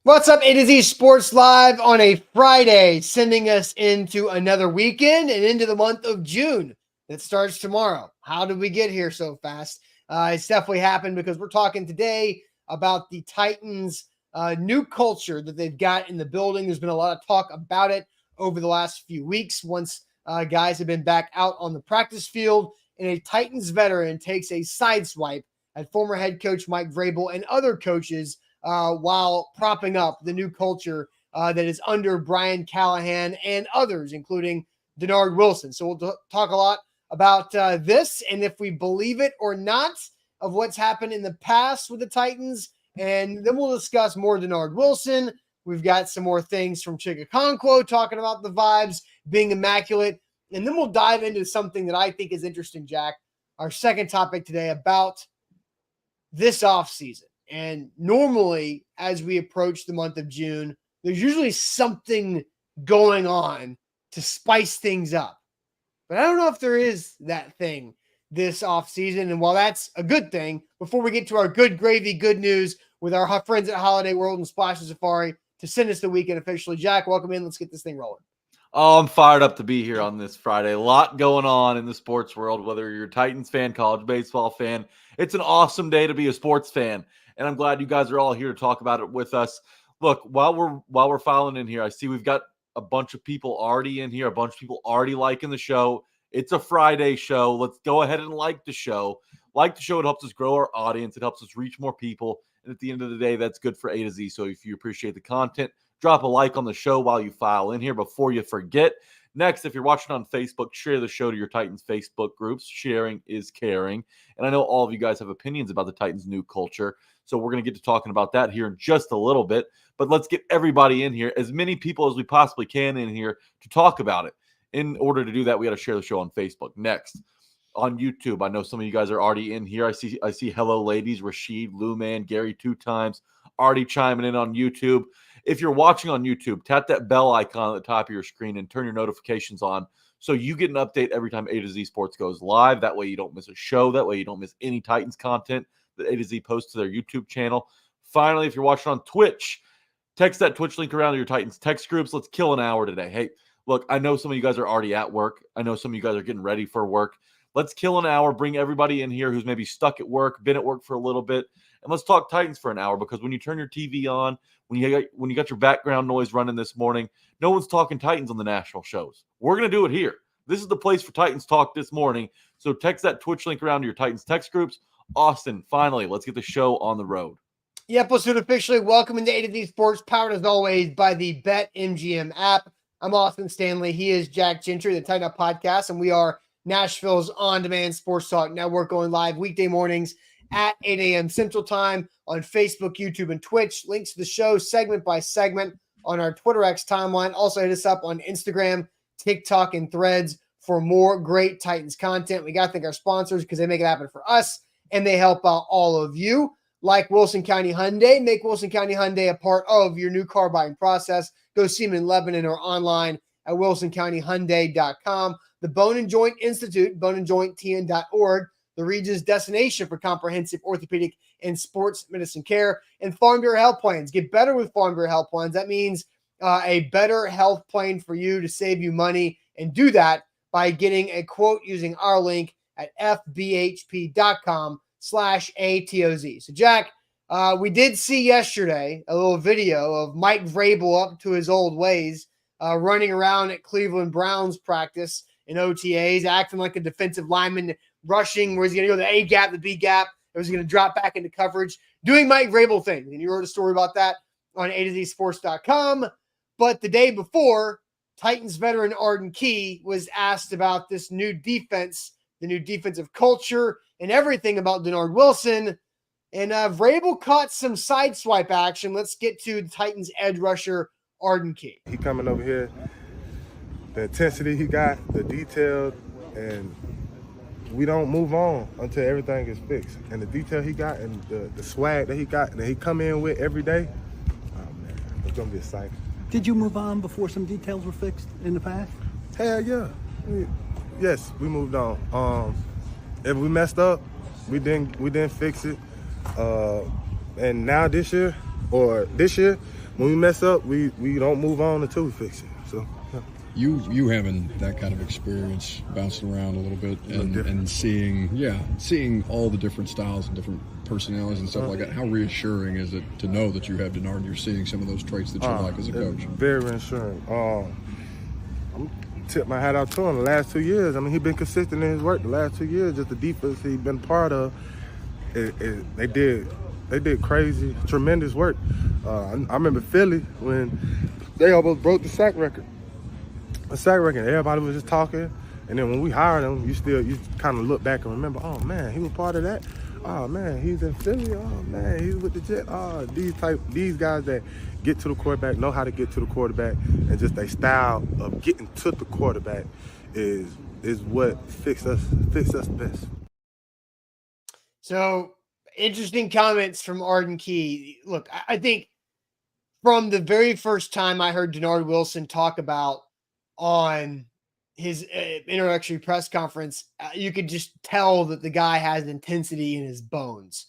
What's up, A to Z Sports Live on a Friday, sending us into another weekend and into the month of June that starts tomorrow. How did we get here so fast? It's definitely happened because we're talking today about the Titans' new culture that they've got in the building. There's been a lot of talk about it over the last few weeks once guys have been back out on the practice field, and a Titans veteran takes a sideswipe at former head coach Mike Vrabel and other coaches while propping up the new culture that is under Brian Callahan and others, including Denard Wilson. So we'll talk a lot about this and if we believe it or not of what's happened in the past with the Titans. And then we'll discuss more Denard Wilson. We've got some more things from Chig Okonkwo talking about the vibes being immaculate. And then we'll dive into something that I think is interesting, Jack, our second topic today about this offseason. And normally, as we approach the month of June, there's usually something going on to spice things up. But I don't know if there is that thing this offseason. And while that's a good thing, before we get to our good gravy, good news with our friends at Holiday World and Splash Safari to send us the weekend officially. Jack, welcome in. Let's get this thing rolling. Oh, I'm fired up to be here on this Friday. A lot going on in the sports world, whether you're a Titans fan, college baseball fan. It's an awesome day to be a sports fan. And I'm glad you guys are all here to talk about it with us. Look, while we're filing in here, I see we've got a bunch of people already in here, a bunch of people already liking the show. It's a Friday show. Let's go ahead and like the show. Like the show, it helps us grow our audience. It helps us reach more people. And at the end of the day, that's good for A to Z. So if you appreciate the content, drop a like on the show while you file in here before you forget. Next, if you're watching on Facebook, share the show to your Titans Facebook groups. Sharing is caring. And I know all of you guys have opinions about the Titans' new culture. So we're going to get to talking about that here in just a little bit. But let's get everybody in here, as many people as we possibly can in here to talk about it. In order to do that, we got to share the show on Facebook. Next, on YouTube, I know some of you guys are already in here. I see hello ladies, Rashid, Lou Man, Gary 2 times already chiming in on YouTube. If you're watching on YouTube, tap that bell icon at the top of your screen and turn your notifications on so you get an update every time A to Z Sports goes live. That way you don't miss a show. That way you don't miss any Titans content that A to Z posts to their YouTube channel. Finally, if you're watching on Twitch, text that Twitch link around to your Titans text groups. Let's kill an hour today. Hey, look, I know some of you guys are already at work. I know some of you guys are getting ready for work. Let's kill an hour, bring everybody in here who's maybe stuck at work, been at work for a little bit, and let's talk Titans for an hour, because when you turn your TV on, when you got your background noise running this morning, no one's talking Titans on the national shows. We're going to do it here. This is the place for Titans talk this morning. So text that Twitch link around to your Titans text groups. Austin, finally, let's get the show on the road. Yep, let's do it officially. Welcome into A to Z Sports, powered as always by the BetMGM app. I'm Austin Stanley. He is Jack Gentry, the Tighten Up Podcast, and we are Nashville's on-demand sports talk network, going live weekday mornings at 8 a.m. Central Time on Facebook, YouTube, and Twitch. Links to the show segment by segment on our Twitter X timeline. Also hit us up on Instagram, TikTok, and Threads for more great Titans content. We got to thank our sponsors because they make it happen for us, and they help out all of you. Like Wilson County Hyundai, make Wilson County Hyundai a part of your new car buying process. Go see them in Lebanon or online at wilsoncountyhyundai.com. The Bone and Joint Institute, boneandjointtn.org, the region's destination for comprehensive orthopedic and sports medicine care, and Farm Bureau Health Plans. Get better with Farm Bureau Health Plans. That means a better health plan for you to save you money, and do that by getting a quote using our link at fbhp.com/ATOZ. So, Jack, we did see yesterday a little video of Mike Vrabel up to his old ways, running around at Cleveland Browns practice in OTAs, acting like a defensive lineman, rushing where he's going to go the A gap, the B gap, or he's going to drop back into coverage, doing Mike Vrabel things. And you wrote a story about that on A2Zsports.com. But the day before, Titans veteran Arden Key was asked about this new defense, the new defensive culture, and everything about Denard Wilson. And Vrabel caught some sideswipe action. Let's get to the Titans edge rusher, Arden Key. He coming over here, the intensity he got, the detail, and we don't move on until everything is fixed. And the detail he got and the swag that he got and that he come in with every day, oh man, it's gonna be exciting. Did you move on before some details were fixed in the past? Hell yeah. Yes, we moved on. If we messed up, we didn't fix it. And now this year, when we mess up, we don't move on until we fix it. So. Yeah. You having that kind of experience, bouncing around a little bit and seeing all the different styles and different personalities and stuff like that, how reassuring is it to know that you have Denard and you're seeing some of those traits that you like as a coach? Very reassuring. I'm tip my hat out to him the last 2 years. I mean, he's been consistent in his work the last 2 years. Just the defense he's been part of, they did crazy, tremendous work. I remember Philly when they almost broke the sack record. Everybody was just talking, and then when we hired him, you kind of look back and remember, oh man, he was part of that. Oh man, he's in Philly. Oh man, he's with the Jets. Oh, these guys that get to the quarterback, know how to get to the quarterback, and just their style of getting to the quarterback is what fix us best. So interesting comments from Arden Key. Look, I think from the very first time I heard Denard Wilson talk about on his introductory press conference, you could just tell that the guy has intensity in his bones.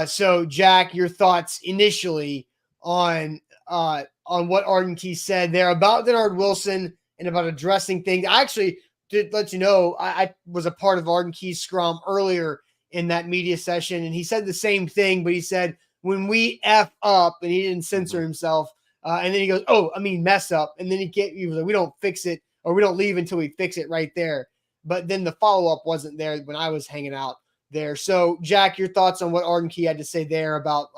So Jack, your thoughts initially on what Arden Key said there about Denard Wilson and about addressing things. I actually did let you know, I was a part of Arden Key's scrum earlier in that media session, and he said the same thing, but he said, when we F up, and he didn't censor himself, and then he goes, oh, I mean, mess up. And then he was like, we don't fix it, or we don't leave until we fix it right there. But then the follow-up wasn't there when I was hanging out there. So, Jack, your thoughts on what Arden Key had to say there about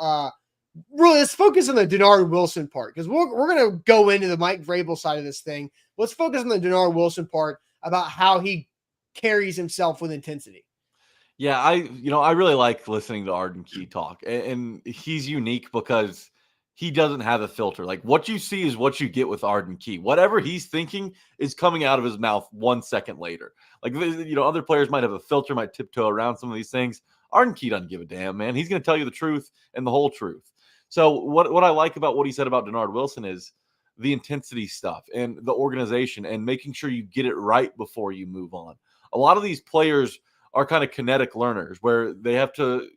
really, let's focus on the Denard Wilson part, because we're going to go into the Mike Vrabel side of this thing. Let's focus on the Denard Wilson part about how he carries himself with intensity. Yeah, I really like listening to Arden Key talk, and he's unique because he doesn't have a filter. Like, what you see is what you get with Arden Key. Whatever he's thinking is coming out of his mouth 1 second later. Like, other players might have a filter, might tiptoe around some of these things. Arden Key doesn't give a damn, man. He's going to tell you the truth and the whole truth. So what I like about what he said about Denard Wilson is the intensity stuff and the organization and making sure you get it right before you move on. A lot of these players are kind of kinetic learners where they have to,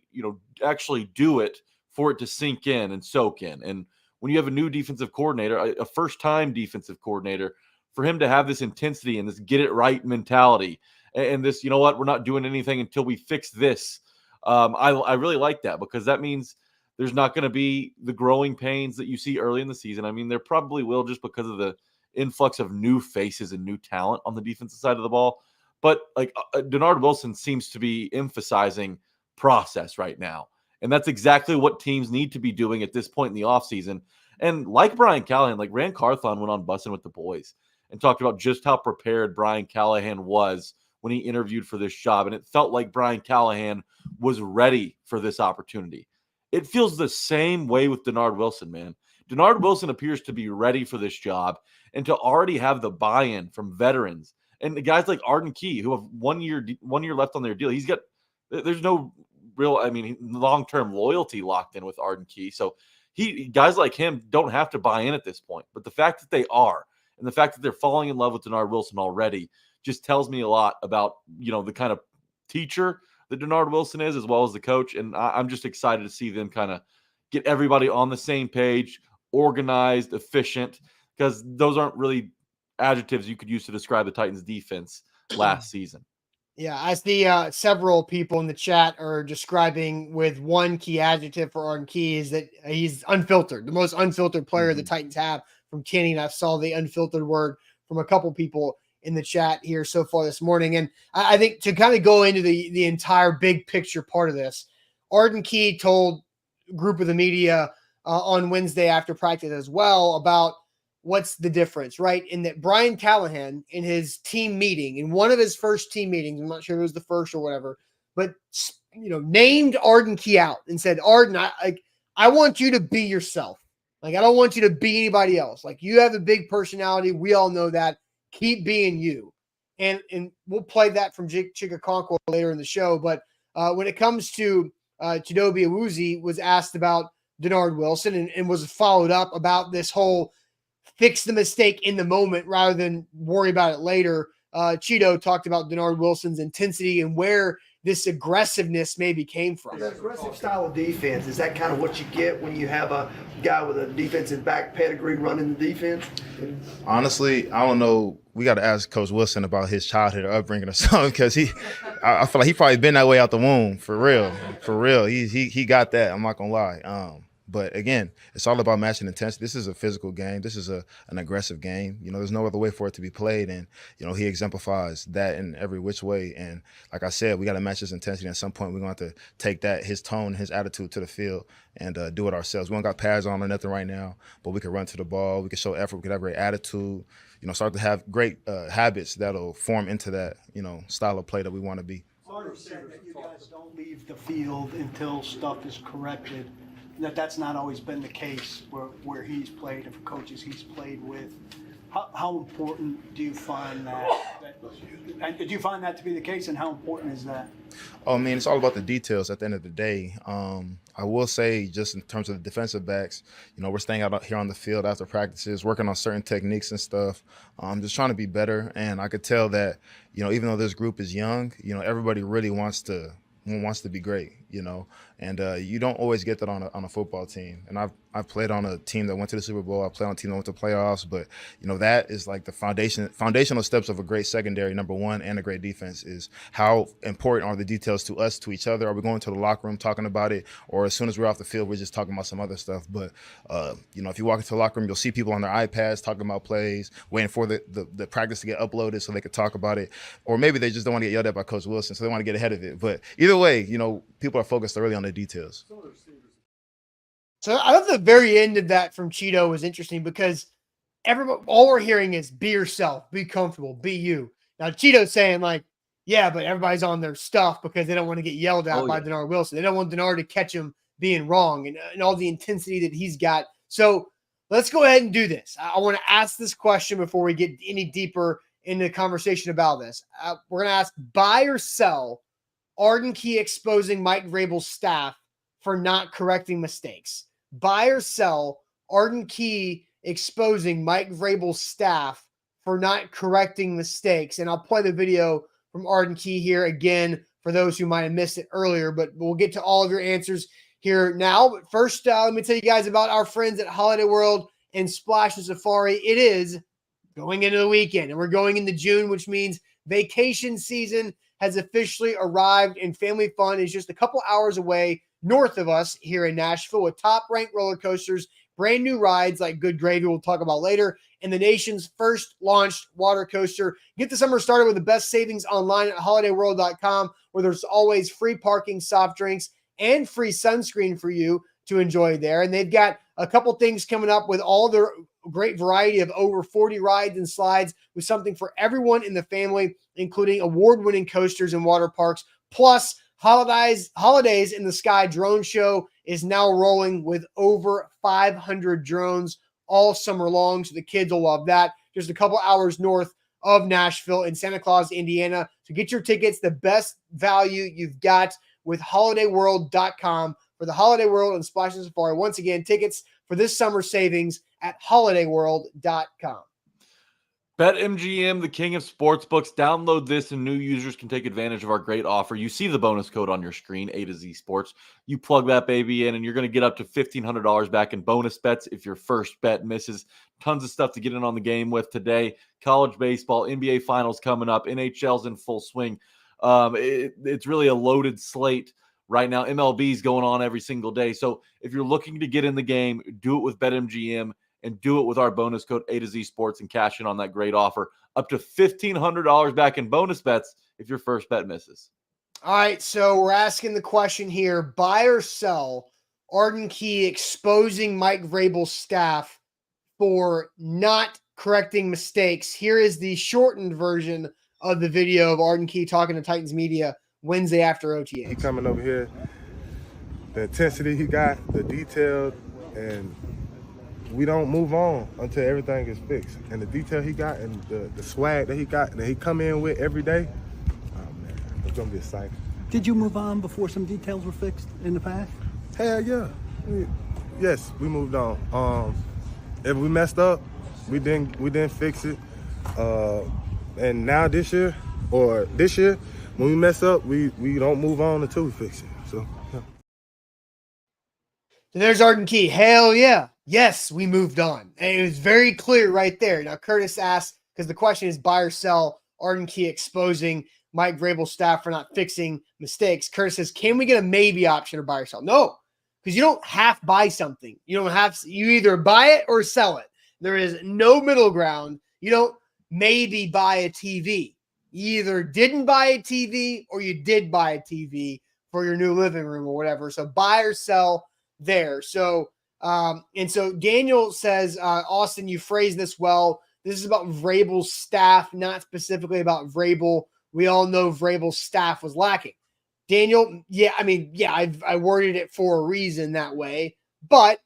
actually do it for it to sink in and soak in. And when you have a new defensive coordinator, a first-time defensive coordinator, for him to have this intensity and this get it right mentality and this, we're not doing anything until we fix this. I really like that, because that means there's not going to be the growing pains that you see early in the season. I mean, there probably will, just because of the influx of new faces and new talent on the defensive side of the ball. But Denard Wilson seems to be emphasizing process right now. And that's exactly what teams need to be doing at this point in the offseason. And like Brian Callahan, like Rand Carthon went on Bussin' with the Boys and talked about just how prepared Brian Callahan was when he interviewed for this job. And it felt like Brian Callahan was ready for this opportunity. It feels the same way with Denard Wilson, man. Denard Wilson appears to be ready for this job and to already have the buy-in from veterans. And the guys like Arden Key, who have 1 year left on their deal, there's no real, long-term loyalty locked in with Arden Key. So guys like him don't have to buy in at this point. But the fact that they are, and the fact that they're falling in love with Denard Wilson already, just tells me a lot about, the kind of teacher that Denard Wilson is, as well as the coach. And I'm just excited to see them kind of get everybody on the same page, organized, efficient, because those aren't really adjectives you could use to describe the Titans defense last season. Yeah, I see several people in the chat are describing with one key adjective for Arden Key is that he's unfiltered, the most unfiltered player the Titans have from Kenny. And I saw the unfiltered word from a couple people in the chat here so far this morning. And I think to kind of go into the entire big picture part of this, Arden Key told a group of the media on Wednesday after practice as well about what's the difference, right? In that Brian Callahan, in his team meeting, in one of his first team meetings, I'm not sure if it was the first or whatever, but named Arden Key out and said, Arden, I want you to be yourself. Like, I don't want you to be anybody else. Like, you have a big personality. We all know that. Keep being you. And we'll play that from Chig Okonkwo later in the show. But when it comes to Chidobe Awuzie was asked about Denard Wilson and was followed up about this whole fix the mistake in the moment rather than worry about it later. Chido talked about Denard Wilson's intensity and where this aggressiveness maybe came from. That aggressive style of defense, is that kind of what you get when you have a guy with a defensive back pedigree running the defense? Honestly, I don't know. We got to ask Coach Wilson about his childhood or upbringing or something, because I feel like he probably been that way out the womb, for real. For real. He got that. I'm not going to lie. But again, it's all about matching intensity. This is a physical game. This is an aggressive game. There's no other way for it to be played. And, he exemplifies that in every which way. And like I said, we got to match his intensity. At some point, we're going to have to take that, his tone, his attitude to the field and do it ourselves. We don't got pads on or nothing right now, but we can run to the ball. We can show effort. We can have great attitude. Start to have great habits that'll form into that, style of play that we want to be. Carter said that you guys don't leave the field until stuff is corrected. That's not always been the case where he's played and for coaches he's played with. How important do you find that? Do you find that to be the case, and how important is that? Oh, man, it's all about the details at the end of the day. I will say, just in terms of the defensive backs, we're staying out here on the field after practices, working on certain techniques and stuff. Just trying to be better. And I could tell that, even though this group is young, everybody really wants to be great, and you don't always get that on a football team. And I've played on a team that went to the Super Bowl. I played on a team that went to playoffs, but that is like the foundational steps of a great secondary, number one, and a great defense is how important are the details to us, to each other. Are we going to the locker room talking about it, or as soon as we're off the field, we're just talking about some other stuff? But if you walk into the locker room, you'll see people on their iPads talking about plays, waiting for the practice to get uploaded so they could talk about it, or maybe they just don't want to get yelled at by Coach Wilson, so they want to get ahead of it. But either way, people are focused early on the details. So I thought the very end of that from Chido was interesting, because all we're hearing is be yourself, be comfortable, be you. Now Chido's saying like, yeah, but everybody's on their stuff because they don't want to get yelled at by Denard Wilson. They don't want Denard to catch him being wrong and all the intensity that he's got. So let's go ahead and do this. I want to ask this question before we get any deeper into the conversation about this. We're going to ask, buy or sell Arden Key exposing Mike Vrabel's staff for not correcting mistakes. Buy or sell Arden Key exposing Mike Vrabel's staff for not correcting mistakes. And I'll play the video from Arden Key here again for those who might have missed it earlier, but we'll get to all of your answers here now. But first, let me tell you guys about our friends at Holiday World and Splash and Safari. It is going into the weekend, and we're going into June, which means vacation season has officially arrived, and family fun is just a couple hours away north of us here in Nashville with top-ranked roller coasters, brand new rides like Good Gravy we'll talk about later, and the nation's first launched water coaster. Get the summer started with the best savings online at holidayworld.com, where there's always free parking, soft drinks, and free sunscreen for you to enjoy there. And they've got a couple things coming up with all their great variety of over 40 rides and slides with something for everyone in the family, including award-winning coasters and water parks. Plus, Holidays in the Sky drone show is now rolling with over 500 drones all summer long. So the kids will love that. Just a couple hours north of Nashville in Santa Claus, Indiana. So get your tickets, the best value you've got with holidayworld.com for the Holiday World and Splash and Safari. Once again, tickets for this summer savings at holidayworld.com. BetMGM, the king of sportsbooks. Download this and new users can take advantage of our great offer. You see the bonus code on your screen, A to Z Sports. You plug that baby in and you're going to get up to $1,500 back in bonus bets if your first bet misses. Tons of stuff to get in on the game with today. College baseball, NBA finals coming up. NHL's in full swing. It's really a loaded slate right now. MLB's going on every single day. So if you're looking to get in the game, do it with BetMGM. And do it with our bonus code A to Z Sports and cash in on that great offer. Up to $1,500 back in bonus bets if your first bet misses. All right, so we're asking the question here, buy or sell Arden Key exposing Mike Vrabel's staff for not correcting mistakes. Here is the shortened version of the video of Arden Key talking to Titans media Wednesday after OTA. He coming over here, the intensity he got, the detail, and we don't move on until everything is fixed. And the detail he got and the swag that he got and that he come in with every day, oh man, it's gonna be exciting. Did you move on before some details were fixed in the past? Hell yeah. Yes, we moved on. If we messed up, we didn't fix it. And now this year, when when we mess up, we don't move on until we fix it. So, yeah. And there's Arden Key. Hell yeah. Yes, we moved on. And it was very clear right there. Now, Curtis asked, because the question is buy or sell, Arden Key exposing Mike Vrabel's staff for not fixing mistakes. Curtis says, can we get a maybe option or buy or sell? No, because you don't half buy something. You either buy it or sell it. There is no middle ground. You don't maybe buy a TV. You either didn't buy a TV or you did buy a TV for your new living room or whatever. So buy or sell there. So, and so Daniel says, Austin, you phrased this well. This is about Vrabel's staff, not specifically about Vrabel. We all know Vrabel's staff was lacking. Daniel, I worded it for a reason that way, but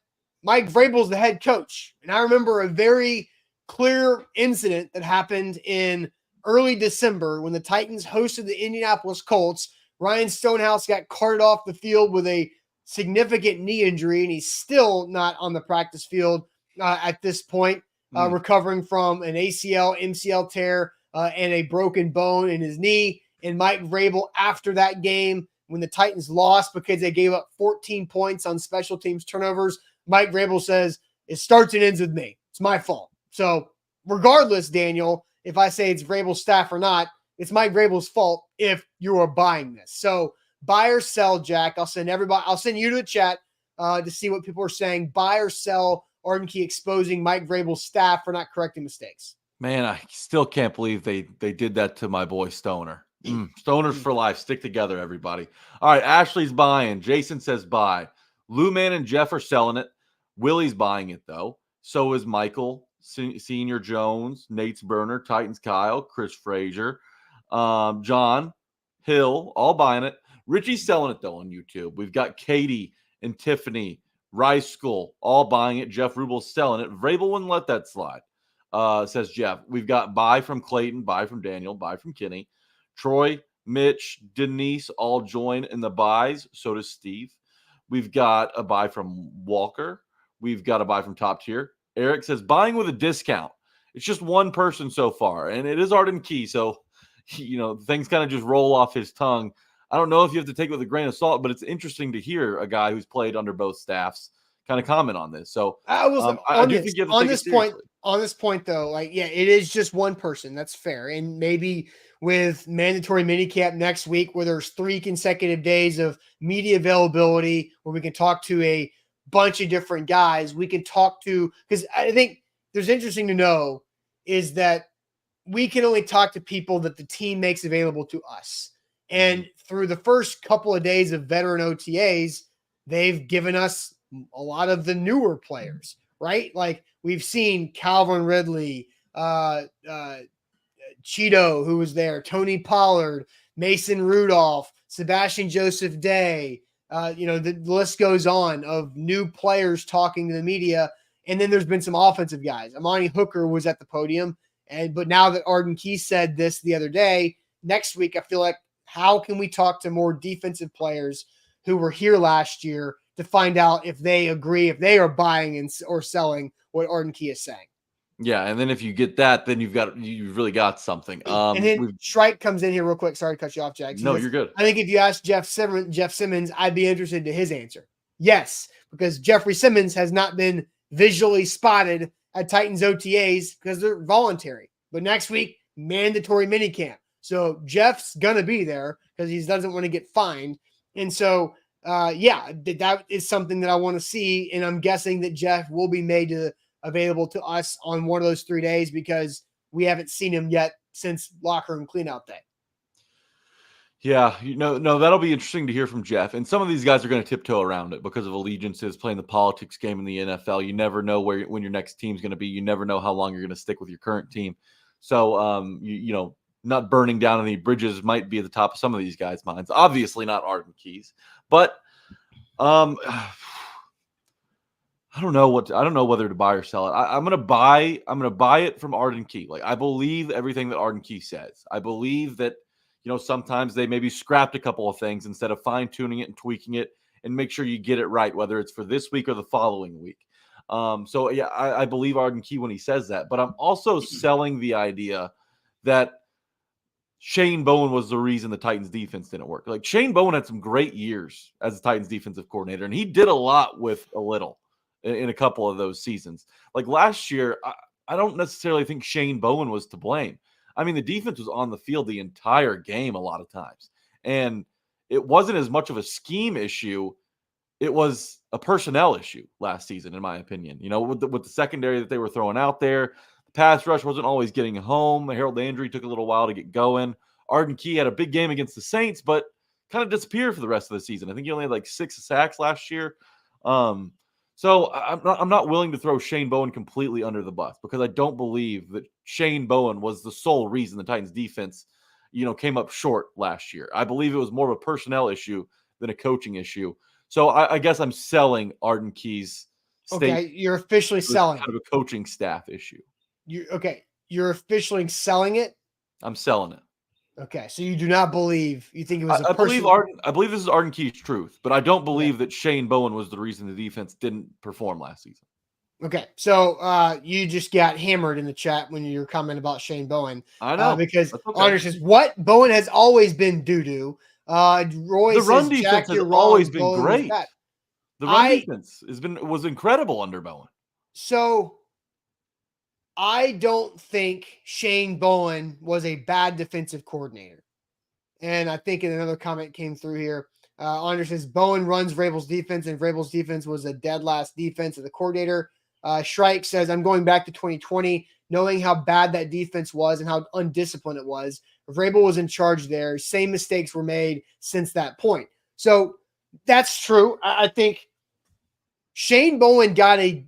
Mike Vrabel's the head coach. And I remember a very clear incident that happened in early December when the Titans hosted the Indianapolis Colts. Ryan Stonehouse got carted off the field with a significant knee injury, and he's still not on the practice field at this point, recovering from an ACL, MCL tear, and a broken bone in his knee. And Mike Vrabel, after that game, when the Titans lost because they gave up 14 points on special teams turnovers, Mike Vrabel says, it starts and ends with me. It's my fault. So regardless, Daniel, if I say it's Vrabel's staff or not, it's Mike Vrabel's fault if you are buying this. So buy or sell, Jack. I'll send you to a chat to see what people are saying. Buy or sell, Arden Key exposing Mike Vrabel's staff for not correcting mistakes. Man, I still can't believe they did that to my boy Stoner. Stoners for life. Stick together, everybody. All right, Ashley's buying. Jason says buy. Lou Man and Jeff are selling it. Willie's buying it, though. So is Michael, Senior Jones, Nate's Burner, Titans Kyle, Chris Frazier, John, Hill, all buying it. Richie's selling it, though, on YouTube. We've got Katie and Tiffany, Rice School, all buying it. Jeff Rubel's selling it. Vrabel wouldn't let that slide, says Jeff. We've got buy from Clayton, buy from Daniel, buy from Kenny. Troy, Mitch, Denise all join in the buys. So does Steve. We've got a buy from Walker. We've got a buy from Top Tier. Eric says buying with a discount. It's just one person so far, and it is Arden Key. So, things kind of just roll off his tongue. I don't know if you have to take it with a grain of salt, but it's interesting to hear a guy who's played under both staffs kind of comment on this. So I do think you have to take it seriously. On this point, though, it is just one person. That's fair. And maybe with mandatory minicamp next week, where there's 3 consecutive days of media availability, where we can talk to a bunch of different guys, we can talk to, because I think there's interesting to know is that we can only talk to people that the team makes available to us. And through the first couple of days of veteran OTAs, they've given us a lot of the newer players, right? Like we've seen Calvin Ridley, Chido, who was there, Tony Pollard, Mason Rudolph, Sebastian Joseph Day. The list goes on of new players talking to the media. And then there's been some offensive guys. Amani Hooker was at the podium. But now that Arden Key said this the other day, next week, I feel like, how can we talk to more defensive players who were here last year to find out if they agree, if they are buying or selling what Arden Key is saying? Yeah, and then if you get that, then you've really got something. And then Shrike comes in here real quick. Sorry to cut you off, Jack. No, you're good. I think if you ask Jeff Simmons, I'd be interested in his answer. Yes, because Jeffrey Simmons has not been visually spotted at Titans OTAs because they're voluntary. But next week, mandatory minicamp. So Jeff's going to be there because he doesn't want to get fined. And so, that is something that I want to see. And I'm guessing that Jeff will be made available to us on one of those 3 days because we haven't seen him yet since locker room cleanout day. Yeah, no, that'll be interesting to hear from Jeff. And some of these guys are going to tiptoe around it because of allegiances, playing the politics game in the NFL. You never know when your next team's going to be. You never know how long you're going to stick with your current team. So, not burning down any bridges might be at the top of some of these guys' minds. Obviously not Arden Key's, but I don't know whether to buy or sell it. I'm going to buy it from Arden Key. Like, I believe everything that Arden Key says. I believe that, sometimes they maybe scrapped a couple of things instead of fine tuning it and tweaking it and make sure you get it right, whether it's for this week or the following week. I believe Arden Key when he says that, but I'm also selling the idea that Shane Bowen was the reason the Titans defense didn't work. Like, Shane Bowen had some great years as the Titans defensive coordinator, and he did a lot with a little in a couple of those seasons. Like last year, I don't necessarily think Shane Bowen was to blame. I mean, the defense was on the field the entire game a lot of times, and it wasn't as much of a scheme issue. It was a personnel issue last season, in my opinion. You know, with the secondary that they were throwing out there, the pass rush wasn't always getting home. Harold Landry took a little while to get going. Arden Key had a big game against the Saints, but kind of disappeared for the rest of the season. I think he only had like 6 sacks last year. So I'm not willing to throw Shane Bowen completely under the bus, because I don't believe that Shane Bowen was the sole reason the Titans defense, came up short last year. I believe it was more of a personnel issue than a coaching issue. So I guess I'm selling Arden Key's statement. Okay, you're officially selling kind of a coaching staff issue. You're officially selling it? I'm selling it. Okay, so you do not believe, you think it was I believe this is Arden Key's truth, but I don't believe that Shane Bowen was the reason the defense didn't perform last season. Okay, so you just got hammered in the chat when you were commenting about Shane Bowen. I know. Because Honor says, what? Bowen has always been doo-doo. Roy the says, run defense has always been great. The run defense was incredible under Bowen. So I don't think Shane Bowen was a bad defensive coordinator. And I think another comment came through here. Honor says, Bowen runs Vrabel's defense, and Vrabel's defense was a dead last defense of the coordinator. Shrike says, I'm going back to 2020, knowing how bad that defense was and how undisciplined it was. Vrabel was in charge there. Same mistakes were made since that point. So that's true. I think Shane Bowen got a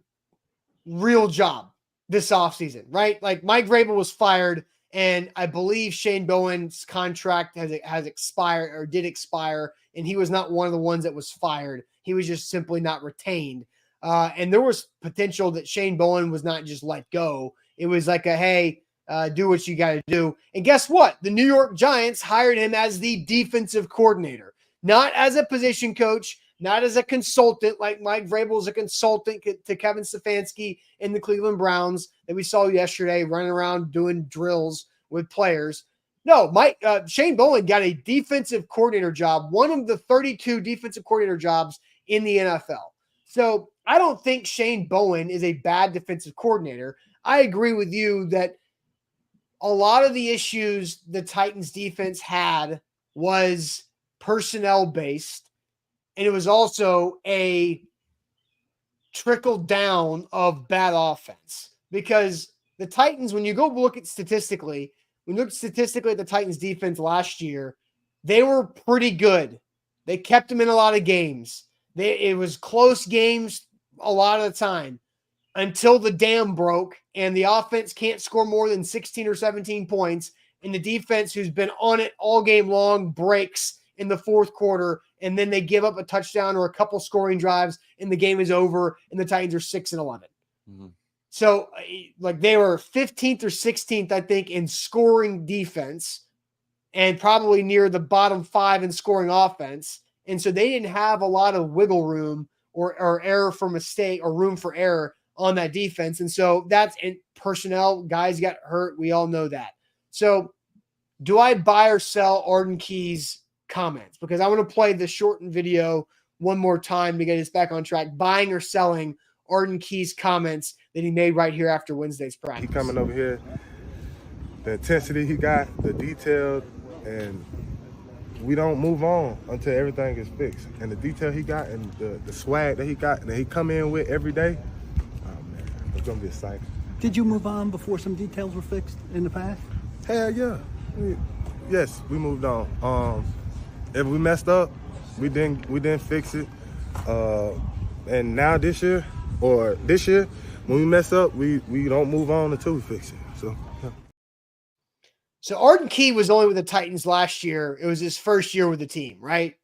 real job this offseason, right? Like Mike Vrabel was fired, and I believe Shane Bowen's contract has expired or did expire, and he was not one of the ones that was fired. He was just simply not retained. And there was potential that Shane Bowen was not just let go. It was like hey, do what you got to do. And guess what? The New York Giants hired him as the defensive coordinator, not as a position coach, not as a consultant like Mike Vrabel is a consultant to Kevin Stefanski in the Cleveland Browns that we saw yesterday running around doing drills with players. No, Shane Bowen got a defensive coordinator job, one of the 32 defensive coordinator jobs in the NFL. So I don't think Shane Bowen is a bad defensive coordinator. I agree with you that a lot of the issues the Titans defense had was personnel based, and it was also a trickle down of bad offense, because the Titans, when you go look at statistically, at the Titans defense last year, they were pretty good. They kept them in a lot of games. It was close games a lot of the time until the dam broke and the offense can't score more than 16 or 17 points. And the defense, who's been on it all game long, breaks in the fourth quarter, and then they give up a touchdown or a couple scoring drives, and the game is over, and the Titans are 6-11. Mm-hmm. So, like, they were 15th or 16th, I think, in scoring defense, and probably near the bottom 5 in scoring offense. And so they didn't have a lot of wiggle room or error for mistake or room for error on that defense. And so that's in personnel. Guys got hurt. We all know that. So do I buy or sell Arden Key's comments? Because I want to play the shortened video one more time to get us back on track. Buying or selling Arden Key's comments that he made right here after Wednesday's practice. He coming over here, the intensity he got, the detail, and we don't move on until everything is fixed. And the detail he got and the swag that he got and that he come in with every day, oh man, it's gonna be exciting. Did you move on before some details were fixed in the past? Hell yeah. Yes, we moved on. If we messed up, we didn't fix it. And now this year, when we mess up, we don't move on until we fix it. So yeah. So Arden Key was only with the Titans last year. It was his first year with the team, right?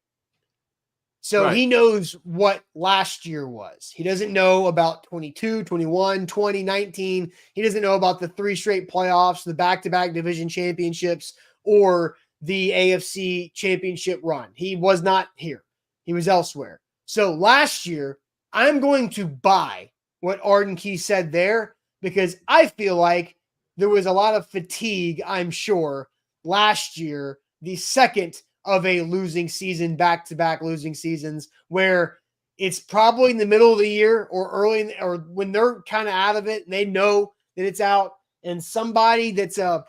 So He knows what last year was. He doesn't know about 22, 21, 20, 19. He doesn't know about the 3 straight playoffs, the back-to-back division championships, or the AFC championship run. He was not here. He was elsewhere. So last year, I'm going to buy what Arden Key said there, because I feel like there was a lot of fatigue, I'm sure, last year, the second of a losing season, back-to-back losing seasons, where it's probably in the middle of the year or early or when they're kind of out of it and they know that it's out, and somebody that's a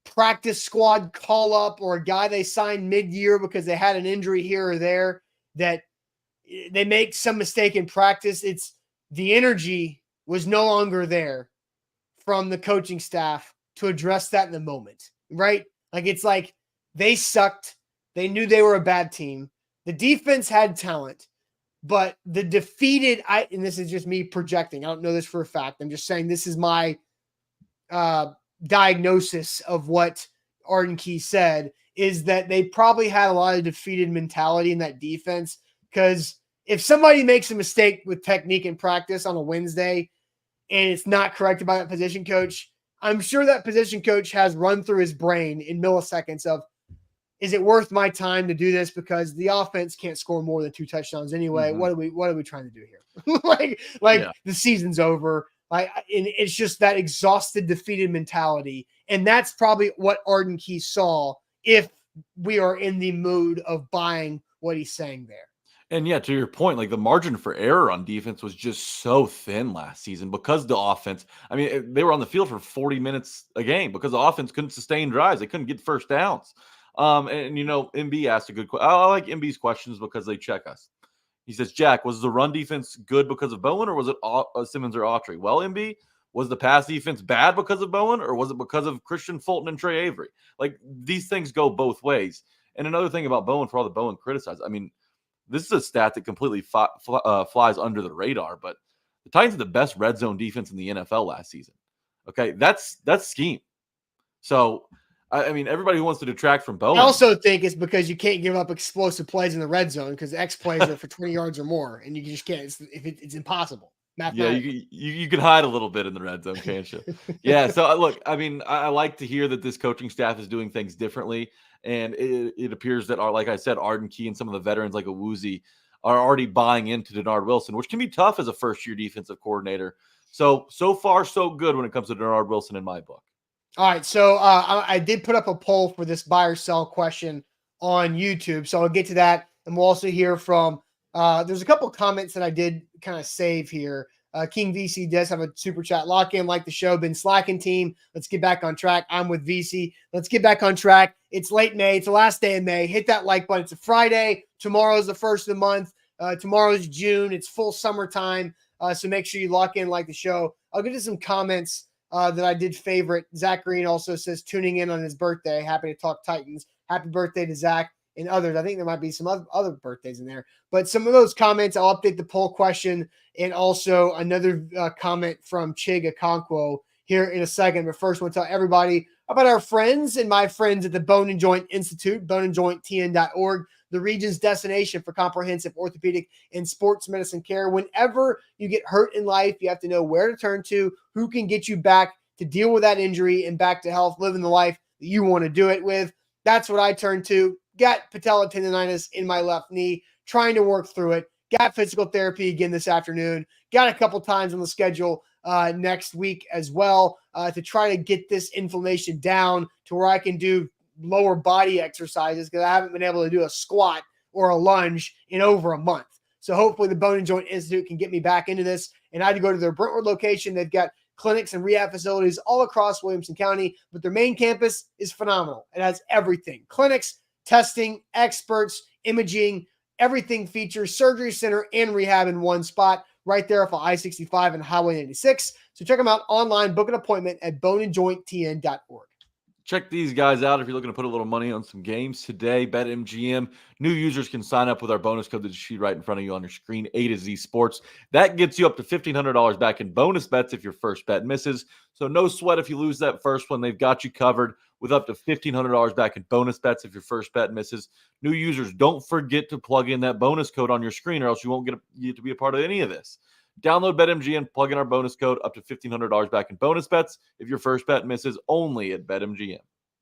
practice squad call-up or a guy they signed mid-year because they had an injury here or there, that they make some mistake in practice. It's the energy was no longer there from the coaching staff to address that in the moment, right? Like, it's like they sucked. They knew they were a bad team. The defense had talent, but the defeated, and this is just me projecting. I don't know this for a fact. I'm just saying this is my diagnosis of what Arden Key said, is that they probably had a lot of defeated mentality in that defense. Because if somebody makes a mistake with technique in practice on a Wednesday and it's not corrected by that position coach, I'm sure that position coach has run through his brain in milliseconds of, is it worth my time to do this? Because the offense can't score more than 2 touchdowns anyway. Mm-hmm. What are we trying to do here? like the season's over. And it's just that exhausted, defeated mentality. And that's probably what Arden Key saw if we are in the mood of buying what he's saying there. And yeah, to your point, like the margin for error on defense was just so thin last season because the offense, I mean, they were on the field for 40 minutes a game because the offense couldn't sustain drives. They couldn't get first downs. And you know, MB asked a good question. I like MB's questions because they check us. He says, Jack, was the run defense good because of Bowen, or was it Simmons or Autry? Well, MB, was the pass defense bad because of Bowen, or was it because of Christian Fulton and Trey Avery? Like, these things go both ways. And another thing about Bowen, for all the Bowen criticized, I mean, this is a stat that completely flies under the radar, but the Titans had the best red zone defense in the NFL last season. Okay, that's scheme. So, I mean, everybody who wants to detract from Bowen. I also think it's because you can't give up explosive plays in the red zone because X plays are for 20 yards or more, and you just can't. It's impossible. Yeah, you can hide a little bit in the red zone, can't you? Yeah, so look, I mean, I like to hear that this coaching staff is doing things differently, and it appears that, like I said, Arden Key and some of the veterans like Awuzie are already buying into Denard Wilson, which can be tough as a first-year defensive coordinator. So far, so good when it comes to Denard Wilson in my book. All right, so I did put up a poll for this buy or sell question on YouTube, so I'll get to that, and we'll also hear from there's a couple comments that I did kind of save here. King VC does have a super chat. Lock in, like the show, been slacking team. Let's get back on track. I'm with VC. Let's get back on track. It's late May. It's the last day of May. Hit that like button. It's a Friday. Tomorrow's the first of the month. Tomorrow's June. It's full summertime. So make sure you lock in, like the show. I'll get to some comments that I did favorite. Zach Green also says tuning in on his birthday. Happy to talk Titans. Happy birthday to Zach and others. I think there might be some other birthdays in there. But some of those comments, I'll update the poll question and also another comment from Chig Okonkwo here in a second. But first, I want to tell everybody about our friends and my friends at the Bone and Joint Institute, boneandjointtn.org, the region's destination for comprehensive orthopedic and sports medicine care. Whenever you get hurt in life, you have to know where to turn to, who can get you back to deal with that injury and back to health, living the life that you want to do it with. That's what I turn to. Got patella tendonitis in my left knee, trying to work through it. Got physical therapy again this afternoon. Got a couple times on the schedule next week as well to try to get this inflammation down to where I can do lower body exercises because I haven't been able to do a squat or a lunge in over a month. So hopefully the Bone and Joint Institute can get me back into this. And I had to go to their Brentwood location. They've got clinics and rehab facilities all across Williamson County, but their main campus is phenomenal. It has everything. Clinics, testing, experts, imaging, everything features surgery center and rehab in one spot right there off of I-65 and Highway 96. So check them out online. Book an appointment at boneandjointtn.org. Check these guys out if you're looking to put a little money on some games today. BetMGM. New users can sign up with our bonus code that's sheet right in front of you on your screen, A to Z Sports. That gets you up to $1,500 back in bonus bets if your first bet misses. So no sweat if you lose that first one. They've got you covered with up to $1,500 back in bonus bets if your first bet misses. New users, don't forget to plug in that bonus code on your screen or else you won't get to be a part of any of this. Download BetMGM, plug in our bonus code, up to $1,500 back in bonus bets if your first bet misses, only at BetMGM.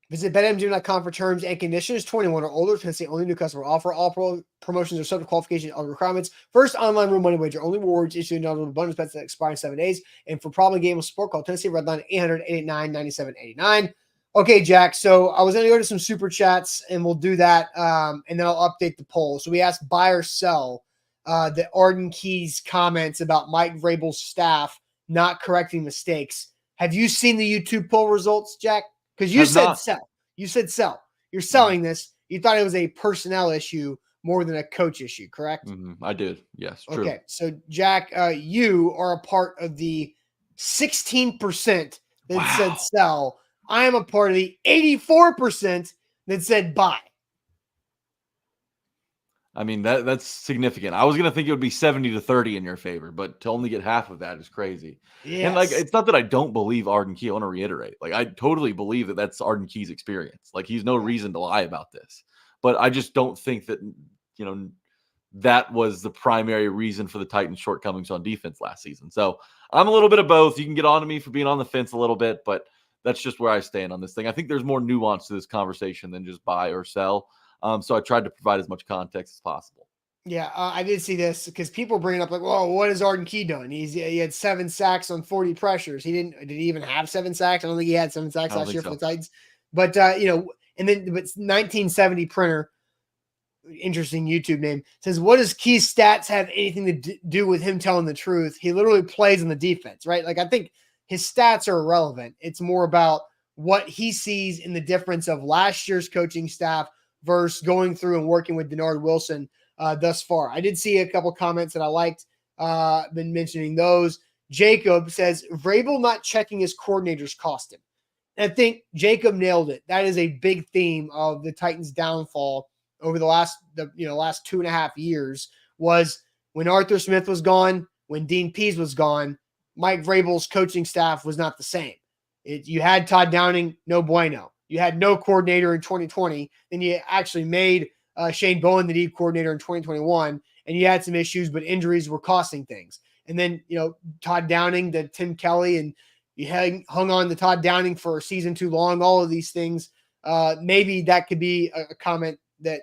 Visit BetMGM.com for terms and conditions. 21 or older, Tennessee only new customer offer. All promotions are subject to qualification and other requirements. First online real money wager. Only rewards issued in eligible bonus bets that expire in 7 days. And for problem game with support, call Tennessee Redline 800-889-9789. Okay, Jack. So I was going to go to some super chats, and we'll do that, and then I'll update the poll. So we asked buy or sell the Arden Key's comments about Mike Vrabel's staff not correcting mistakes. Have you seen the YouTube poll results, Jack? Because you said sell. You said sell. You're selling this. You thought it was a personnel issue more than a coach issue, correct? I did. Yes, true. Okay, so Jack, you are a part of the 16% that said sell. I am a part of the 84% that said buy. I mean, that's significant. I was going to think it would be 70-30 in your favor, but to only get half of that is crazy. Yes. And like, it's not that I don't believe Arden Key. I want to reiterate, like, I totally believe that that's Arden Key's experience. Like, he's no reason to lie about this, but I just don't think that, that was the primary reason for the Titans' shortcomings on defense last season. So I'm a little bit of both. You can get on to me for being on the fence a little bit, but that's just where I stand on this thing. I think there's more nuance to this conversation than just buy or sell. So I tried to provide as much context as possible. Yeah, I did see this because people bring it up like, "Well, what has Arden Key done? He had 7 sacks on 40 pressures. Did he even have 7 sacks? I don't think he had 7 sacks last year for the Titans. But and then but 1970 printer, interesting YouTube name, says, "What does Key's stats have anything to do with him telling the truth? He literally plays in the defense, right? Like I think his stats are irrelevant. It's more about what he sees in the difference of last year's coaching staff versus going through and working with Denard Wilson thus far." I did see a couple comments that I liked, been mentioning those. Jacob says, Vrabel not checking his coordinators cost him. And I think Jacob nailed it. That is a big theme of the Titans' downfall over the last 2.5 years was when Arthur Smith was gone, when Dean Pease was gone, Mike Vrabel's coaching staff was not the same. You had Todd Downing, no bueno. You had no coordinator in 2020. Then you actually made Shane Bowen the D coordinator in 2021, and you had some issues, but injuries were costing things. And then, Todd Downing to Tim Kelly, and you hung on to Todd Downing for a season too long, all of these things. Maybe that could be a comment that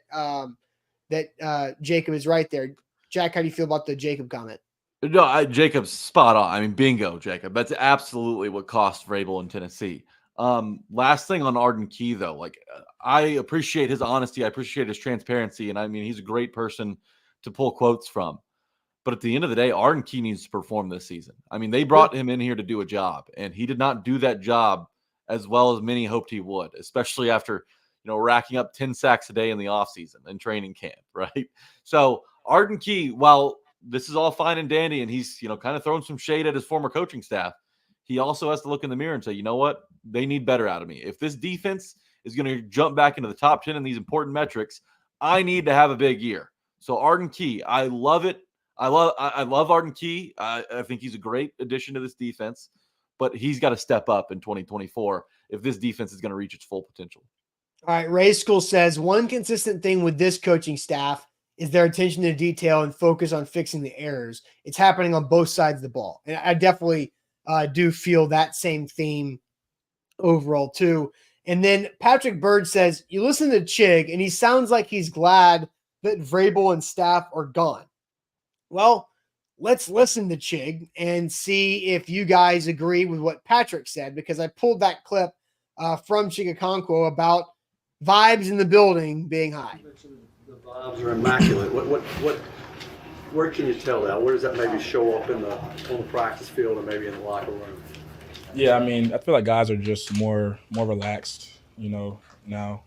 Jacob is right there. Jack, how do you feel about the Jacob comment? No, Jacob's spot on. I mean, bingo, Jacob. That's absolutely what cost Vrabel in Tennessee. Last thing on Arden Key, though, like I appreciate his honesty. I appreciate his transparency. And I mean, he's a great person to pull quotes from. But at the end of the day, Arden Key needs to perform this season. I mean, they brought him in here to do a job, and he did not do that job as well as many hoped he would, especially after, racking up 10 sacks a day in the offseason and training camp, right? So Arden Key, while this is all fine and dandy, and he's, kind of throwing some shade at his former coaching staff, he also has to look in the mirror and say, you know what? They need better out of me. If this defense is going to jump back into the top 10 in these important metrics, I need to have a big year. So Arden Key, I love it. I love Arden Key. I think he's a great addition to this defense, but he's got to step up in 2024 if this defense is going to reach its full potential. All right. Ray School says one consistent thing with this coaching staff is their attention to detail and focus on fixing the errors. It's happening on both sides of the ball. And I definitely do feel that same theme overall too. And then Patrick Bird says, you listen to Chig and he sounds like he's glad that Vrabel and staff are gone. Well, let's listen to Chig and see if you guys agree with what Patrick said, because I pulled that clip from Chig Okonkwo about vibes in the building being high. The vibes are immaculate. Where can you tell that? Where does that maybe show up on the practice field or maybe in the locker room? Yeah, I mean, I feel like guys are just more relaxed, now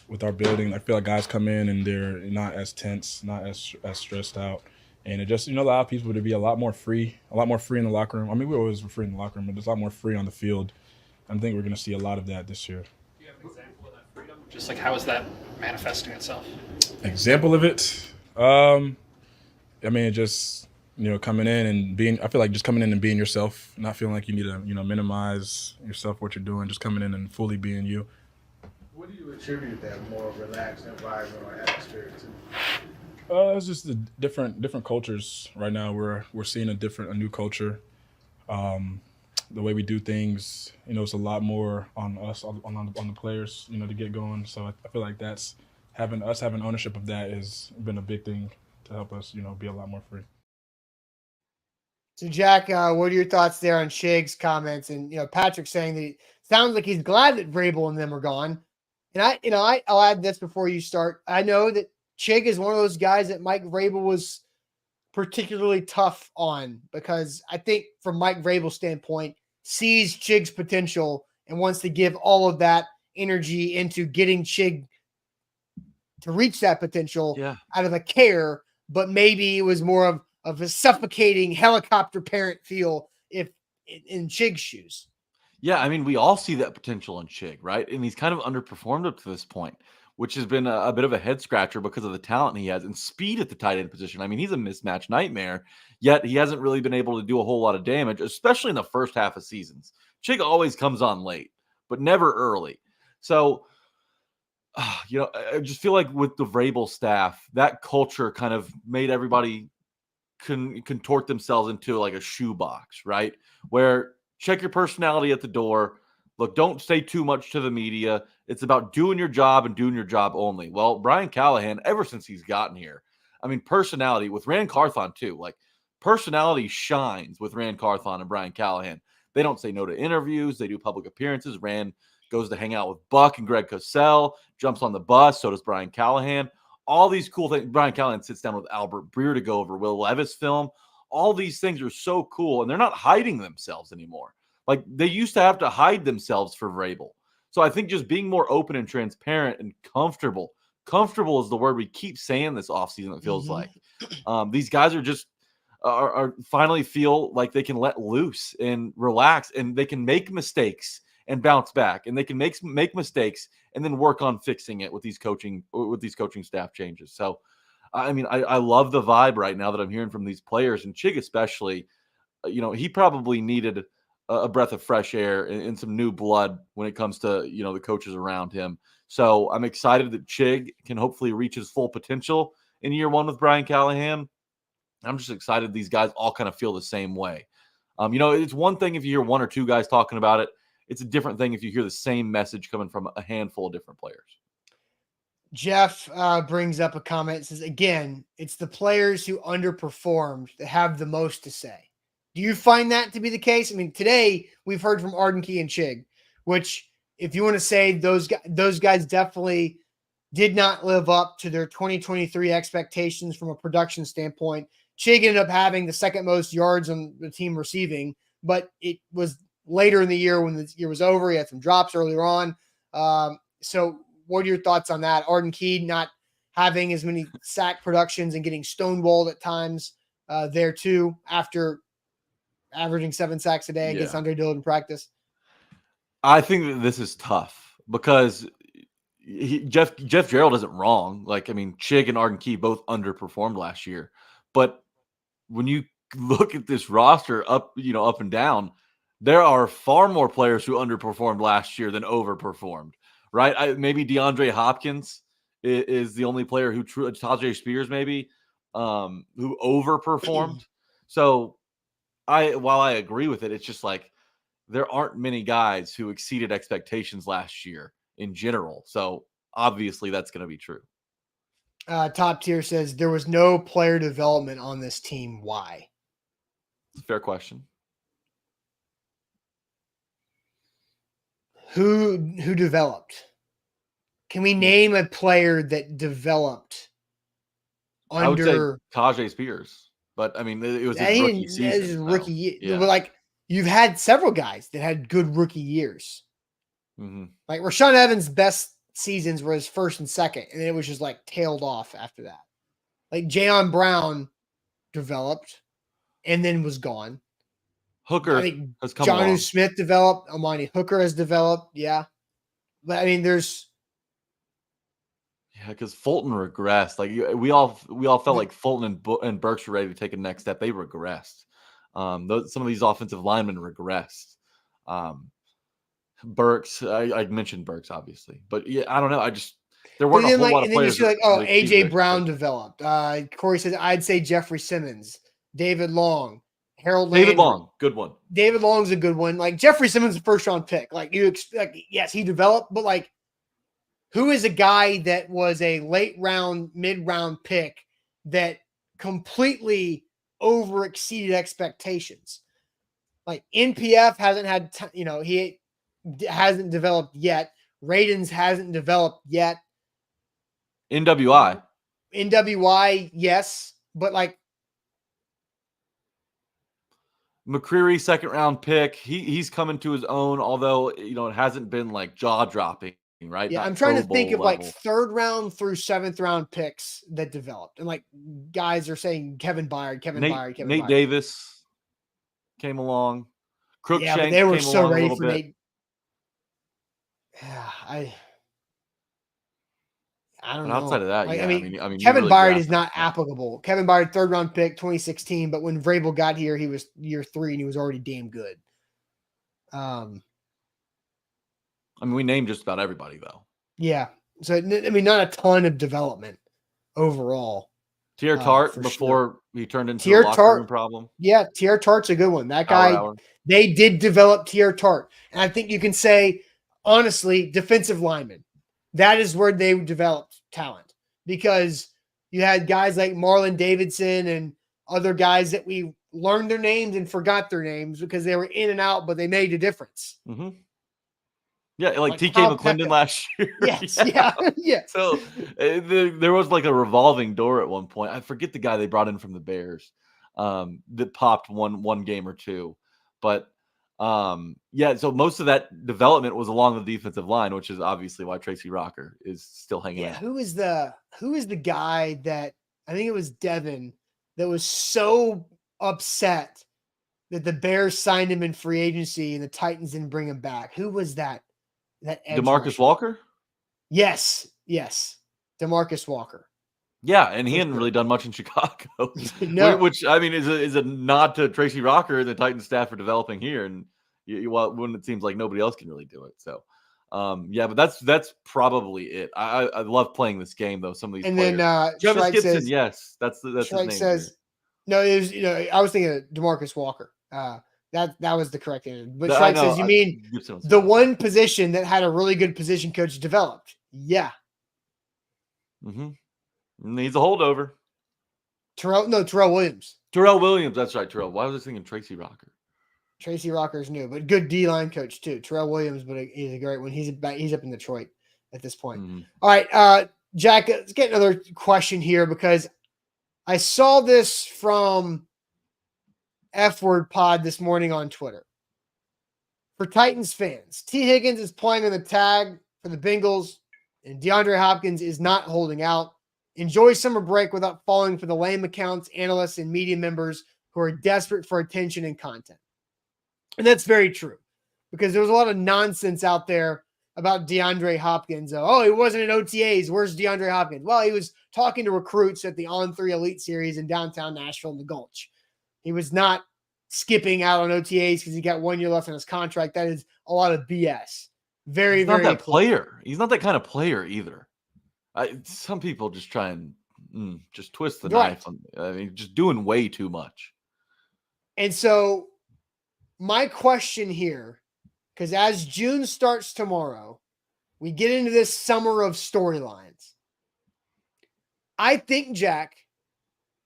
with our building. I feel like guys come in and they're not as tense, not as stressed out. And it just, allow people to be a lot more free in the locker room. I mean, we always were free in the locker room, but there's a lot more free on the field. I think we're going to see a lot of that this year. Do you have an example of that freedom? Just like how is that manifesting itself? Example of it? I mean, just, coming in and I feel like just coming in and being yourself, not feeling like you need to, minimize yourself, what you're doing, just coming in and fully being you. What do you attribute that more relaxed environment or atmosphere to? It's just the different cultures right now. We're seeing a new culture. The way we do things, it's a lot more on us, on the players, to get going. So I feel like that's having ownership of that has been a big thing to help us, be a lot more free. So Jack, what are your thoughts there on Chig's comments? And Patrick saying that it's sounds like he's glad that Vrabel and them are gone. And I'll add this before you start. I know that Chig is one of those guys that Mike Vrabel was particularly tough on, because I think from Mike Vrabel's standpoint, sees Chig's potential and wants to give all of that energy into getting Chig to reach that potential out of a care, but maybe it was more of a suffocating helicopter parent feel if in Chig's shoes. Yeah, I mean, we all see that potential in Chig, right? And he's kind of underperformed up to this point, which has been a bit of a head scratcher because of the talent he has and speed at the tight end position. I mean, he's a mismatch nightmare, yet he hasn't really been able to do a whole lot of damage, especially in the first half of seasons. Chig always comes on late, but never early. So, I just feel like with the Vrabel staff, that culture kind of made everybody contort themselves into like a shoebox, right? Where check your personality at the door. Look, don't say too much to the media. It's about doing your job and doing your job only. Well, Brian Callahan, ever since he's gotten here, I mean, personality with Rand Carthon too. Like, personality shines with Rand Carthon and Brian Callahan. They don't say no to interviews. They do public appearances. Rand goes to hang out with Buck and Greg Cosell, jumps on the bus. So does Brian Callahan. All these cool things. Brian Callahan sits down with Albert Breer to go over Will Levis film. All these things are so cool, and they're not hiding themselves anymore. Like, they used to have to hide themselves for Vrabel. So I think just being more open and transparent and comfortable. Comfortable is the word we keep saying this offseason, it feels like. These guys are just are finally feel like they can let loose and relax, and they can make mistakes and bounce back, and they can make mistakes and then work on fixing it with these coaching staff changes. So, I mean, I love the vibe right now that I'm hearing from these players, and Chig especially. He probably needed a breath of fresh air and some new blood when it comes to the coaches around him. So I'm excited that Chig can hopefully reach his full potential in year one with Brian Callahan. I'm just excited these guys all kind of feel the same way. It's one thing if you hear one or two guys talking about it. It's a different thing if you hear the same message coming from a handful of different players. Jeff brings up a comment, says, again, it's the players who underperformed that have the most to say. Do you find that to be the case? I mean, today we've heard from Arden Key and Chig, which, if you want to say those guys definitely did not live up to their 2023 expectations from a production standpoint. Chig ended up having the second most yards on the team receiving, but it was later in the year when the year was over. He had some drops earlier on. So what are your thoughts on that? Arden Key not having as many sack productions and getting stonewalled at times there too, after averaging 7 sacks a day against Andre Dillard in practice. I think that this is tough because Jeff Gerald isn't wrong. Like, I mean, Chig and Arden Key both underperformed last year, but when you look at this roster up and down, there are far more players who underperformed last year than overperformed, right? Maybe DeAndre Hopkins is the only player who Tajay Spears maybe who overperformed. So while I agree with it, it's just like there aren't many guys who exceeded expectations last year in general. So obviously that's going to be true. Top Tier says there was no player development on this team. Why? It's a fair question. Who developed? Can we name a player that developed under? I would say Tajay Spears, but I mean, it was his rookie season. It was his rookie year. Yeah. Like, you've had several guys that had good rookie years. Mm-hmm. Like Rashaan Evans' best seasons were his first and second, and it was just like tailed off after that. Like Jayon Brown developed and then was gone. Hooker has come along. Jonnu Smith developed. Amani Hooker has developed. Yeah. But I mean, there's. Yeah, because Fulton regressed. Like we all felt like Fulton and Burks were ready to take a next step. They regressed. Some of these offensive linemen regressed. Burks, I mentioned Burks obviously, but yeah, I don't know. There weren't a whole lot of players. And then you see AJ Brown developed. Corey says I'd say Jeffrey Simmons, David Long, Harold Landry. David Long, good one. David Long's a good one. Like Jeffrey Simmons, a first round pick. Like you expect, yes, he developed, but like, who is a guy that was a late round, mid round pick that completely over exceeded expectations? Like NPF hasn't had, hasn't developed yet. Radens hasn't developed yet. NWI. NWI, yes, but like McCreary, second round pick. He's coming to his own, although it hasn't been like jaw dropping, right? yeah, Not I'm trying to Pro think Bowl of like level. 3rd round through 7th round picks that developed, and like guys are saying Kevin Byard. Nate Davis came along. Yeah, but Crookshank they were came so along a ready little for bit. Nate. Yeah, I don't But know. outside of that, Like, yeah, I mean, you Kevin really Byard is drafted not him. applicable. Kevin Byard, 3rd round pick, 2016, but when Vrabel got here, he was year 3 and he was already damn good. We named just about everybody though. Yeah. So, I mean, not a ton of development overall. Tier Tart for before he turned into Tier a locker Tart, room problem. yeah, Tier Tart's a good one. That Power guy, hour. they did develop Tier Tart. And I think you can say, honestly, defensive lineman. That is where they developed talent because you had guys like Marlon Davidson and other guys that we learned their names and forgot their names because they were in and out, but they made a difference. Mm-hmm. Yeah, like TK Kyle McClendon Peckham. last year. Yes, yeah. So there was like a revolving door at one point. I forget the guy they brought in from the Bears that popped one game or two. But yeah, so most of that development was along the defensive line, which is obviously why Tracy Rocker is still hanging out. Who is the guy that I think it was Devin that was so upset that the Bears signed him in free agency and the Titans didn't bring him back? Who was that? That edge DeMarcus rusher? Walker? Yes. DeMarcus Walker. Yeah, and he hadn't really done much in Chicago. No. Which I mean is a nod to Tracy Rocker and the Titans staff for developing here, and when it seems like nobody else can really do it. So yeah, but that's probably it. I love playing this game though. Some of these And players. then Travis Shrike Gibson, says, yes, that's his name. Says, no, it was I was thinking of DeMarcus Walker. That was the correct answer. But Shrike says, you mean the one position that had a really good position coach developed? Yeah. Mm-hmm. Needs a holdover. Terrell Williams. Terrell Williams, that's right. Terrell. Why was I thinking Tracy Rocker? Tracy Rocker's new, but good D-line coach too. Terrell Williams, but he's a great one. He's up in Detroit at this point. Mm-hmm. All right, Jack, let's get another question here because I saw this from F-Word Pod this morning on Twitter. For Titans fans, T. Higgins is playing on the tag for the Bengals, and DeAndre Hopkins is not holding out. Enjoy summer break without falling for the lame accounts, analysts, and media members who are desperate for attention and content. And that's very true because there was a lot of nonsense out there about DeAndre Hopkins. Oh, he wasn't in OTAs. Where's DeAndre Hopkins? Well, he was talking to recruits at the On3 Elite Series in downtown Nashville in the Gulch. He was not skipping out on OTAs because he got 1 year left on his contract. That is a lot of BS. He's not that player. He's not that kind of player either. Some people just try and just twist the knife. Just doing way too much. And so my question here, because as June starts tomorrow, we get into this summer of storylines. I think, Jack,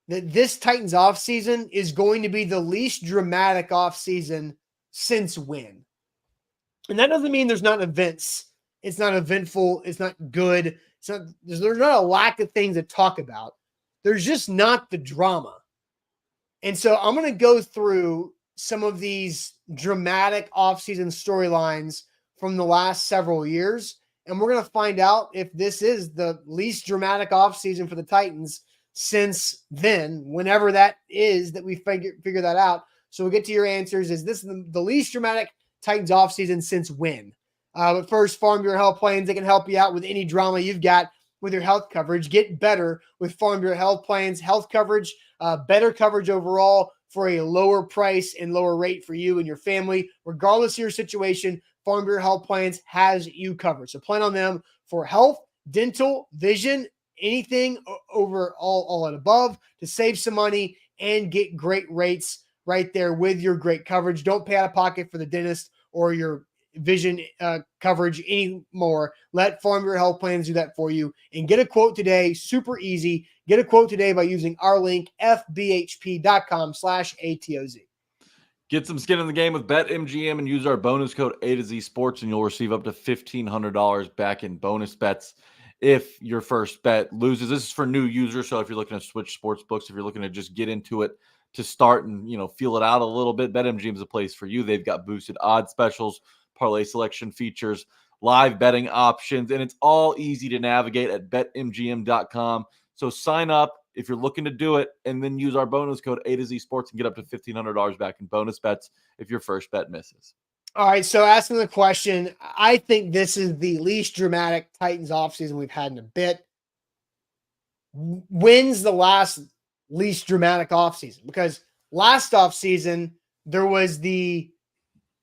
that this Titans offseason is going to be the least dramatic offseason since when? And that doesn't mean there's not events. It's not eventful. It's not good. There's not a lack of things to talk about. There's just not the drama. And so I'm going to go through some of these dramatic offseason storylines from the last several years, and we're going to find out if this is the least dramatic offseason for the Titans since then, whenever that is that we figure that out. So we'll get to your answers. Is this the least dramatic Titans offseason since when? But first, Farm Bureau Health Plans, they can help you out with any drama you've got with your health coverage. Get better with Farm Bureau Health Plans, health coverage, better coverage overall for a lower price and lower rate for you and your family. Regardless of your situation, Farm Bureau Health Plans has you covered. So plan on them for health, dental, vision, anything over all and above to save some money and get great rates right there with your great coverage. Don't pay out of pocket for the dentist or your vision coverage anymore. Let Farm Bureau Health Plans do that for you and get a quote today. Super easy. Get a quote today by using our link, fbhp.com/ATOZ. Get some skin in the game with BetMGM and use our bonus code A to Z Sports, and you'll receive up to $1,500 back in bonus bets if your first bet loses. This is for new users, so if you're looking to switch sports books, if you're looking to just get into it to start and feel it out a little bit, BetMGM is a place for you. They've got boosted odds specials, parlay selection features, live betting options, and it's all easy to navigate at betmgm.com. So sign up if you're looking to do it, and then use our bonus code A to Z Sports and get up to $1,500 back in bonus bets if your first bet misses. All right, so asking the question, I think this is the least dramatic Titans offseason we've had in a bit. When's the last least dramatic offseason? Because last offseason, there was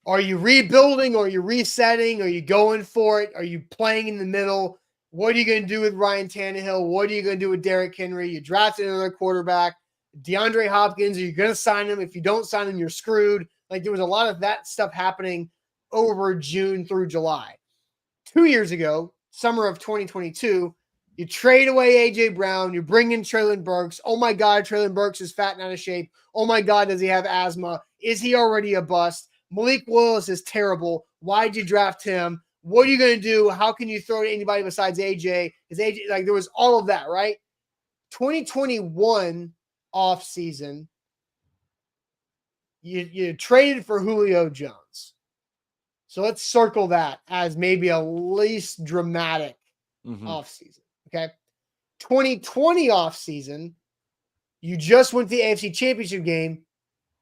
are you rebuilding? Or are you resetting? Are you going for it? Are you playing in the middle? What are you going to do with Ryan Tannehill? What are you going to do with Derrick Henry? You drafted another quarterback. DeAndre Hopkins, are you going to sign him? If you don't sign him, you're screwed. Like, there was a lot of that stuff happening over June through July. 2 years ago, summer of 2022, you trade away A.J. Brown. You bring in Treylon Burks. Oh, my God, Treylon Burks is fat and out of shape. Oh, my God, does he have asthma? Is he already a bust? Malik Willis is terrible. Why'd you draft him? What are you going to do? How can you throw to anybody besides AJ? Is AJ like, there was all of that, right? 2021 offseason, you traded for Julio Jones. So let's circle that as maybe a least dramatic offseason. Okay. 2020 offseason, you just went to the AFC Championship game,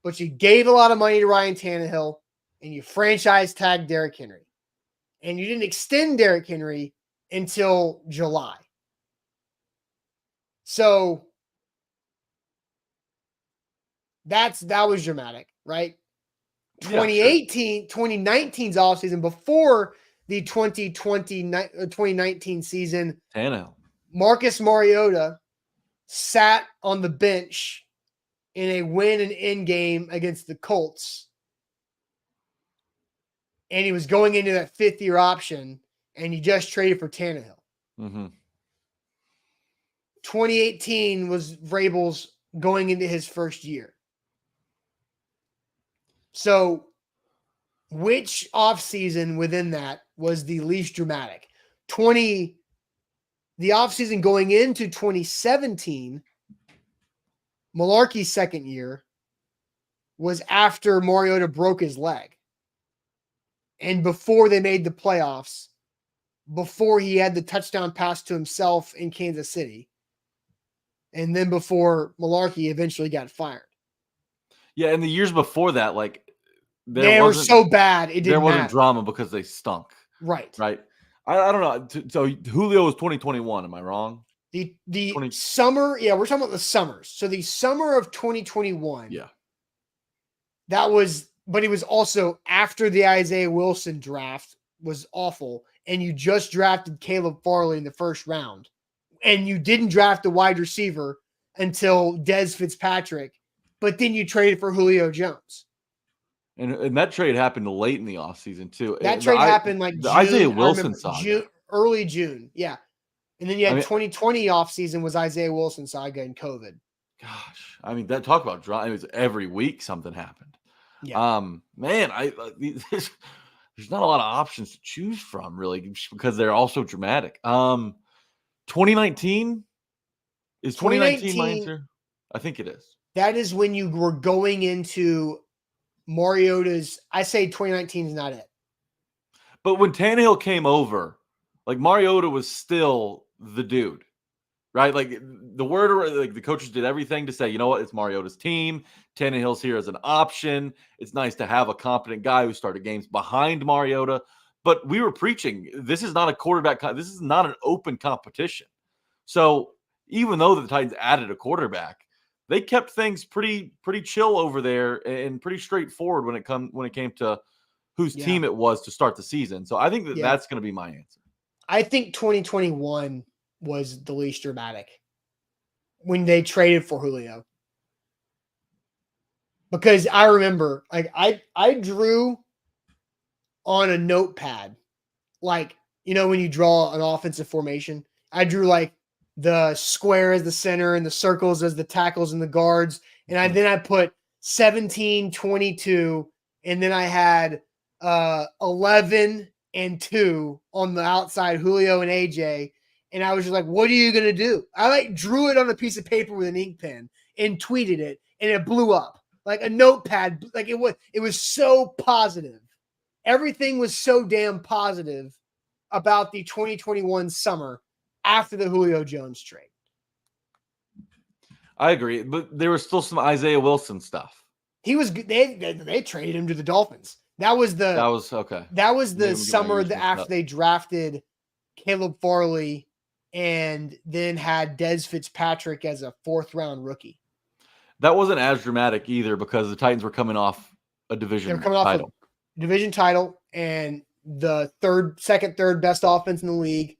but you gave a lot of money to Ryan Tannehill and you franchise tagged Derrick Henry. And you didn't extend Derrick Henry until July. So that was dramatic, right? Yeah, 2019's offseason, before the 2019 season, Tannehill. Marcus Mariota sat on the bench in a win and end game against the Colts. And he was going into that fifth-year option, and he just traded for Tannehill. 2018 was Vrabel's going into his first year. So which offseason within that was the least dramatic? The offseason going into 2017, Mularkey's second year, was after Mariota broke his leg. And before they made the playoffs, before he had the touchdown pass to himself in Kansas City, and then before Mularkey eventually got fired. Yeah, and the years before that, like, they were so bad, it didn't there wasn't matter. drama because they stunk. Right. Right. I don't know. So Julio was 2021. Am I wrong? The summer, yeah, we're talking about the summers. So the summer of 2021. Yeah. But it was also after the Isaiah Wilson draft was awful, and you just drafted Caleb Farley in the first round, and you didn't draft a wide receiver until Dez Fitzpatrick, but then you traded for Julio Jones. And that trade happened late in the offseason, too. That trade happened like the June, Isaiah Wilson saga. Early June, yeah. And then you had 2020 offseason was Isaiah Wilson saga and COVID. Gosh, I mean, that talk about drama. It was every week something happened. Yeah. Man, there's not a lot of options to choose from, really, because they're all so dramatic. 2019 is 2019 my answer? I think it is. That is when you were going into Mariota's. I say 2019 is not it. But when Tannehill came over, like, Mariota was still the dude, right? Like, the coaches did everything to say, you know what, it's Mariota's team. Tannehill's here as an option. It's nice to have a competent guy who started games behind Mariota. But we were preaching, this is not a quarterback. This is not an open competition. So even though the Titans added a quarterback, they kept things pretty chill over there and pretty straightforward when it came to whose team it was to start the season. So I think that's going to be my answer. I think 2021 was the least dramatic when they traded for Julio. Because I remember, like, I drew on a notepad, like, when you draw an offensive formation, I drew like the square as the center and the circles as the tackles and the guards. And then I put 17-22, and then I had 11-2 on the outside, Julio and AJ. And I was just like, what are you going to do? I like drew it on a piece of paper with an ink pen and tweeted it, and it blew up like a notepad. Like it was so positive. Everything was so damn positive about the 2021 summer after the Julio Jones trade. I agree, but there was still some Isaiah Wilson stuff. He was good. They traded him to the Dolphins. That was okay. That was the Maybe summer after they drafted Caleb Farley and then had Dez Fitzpatrick as a 4th-round rookie. That wasn't as dramatic either because the Titans were coming off a division title. Division title and the second, third best offense in the league.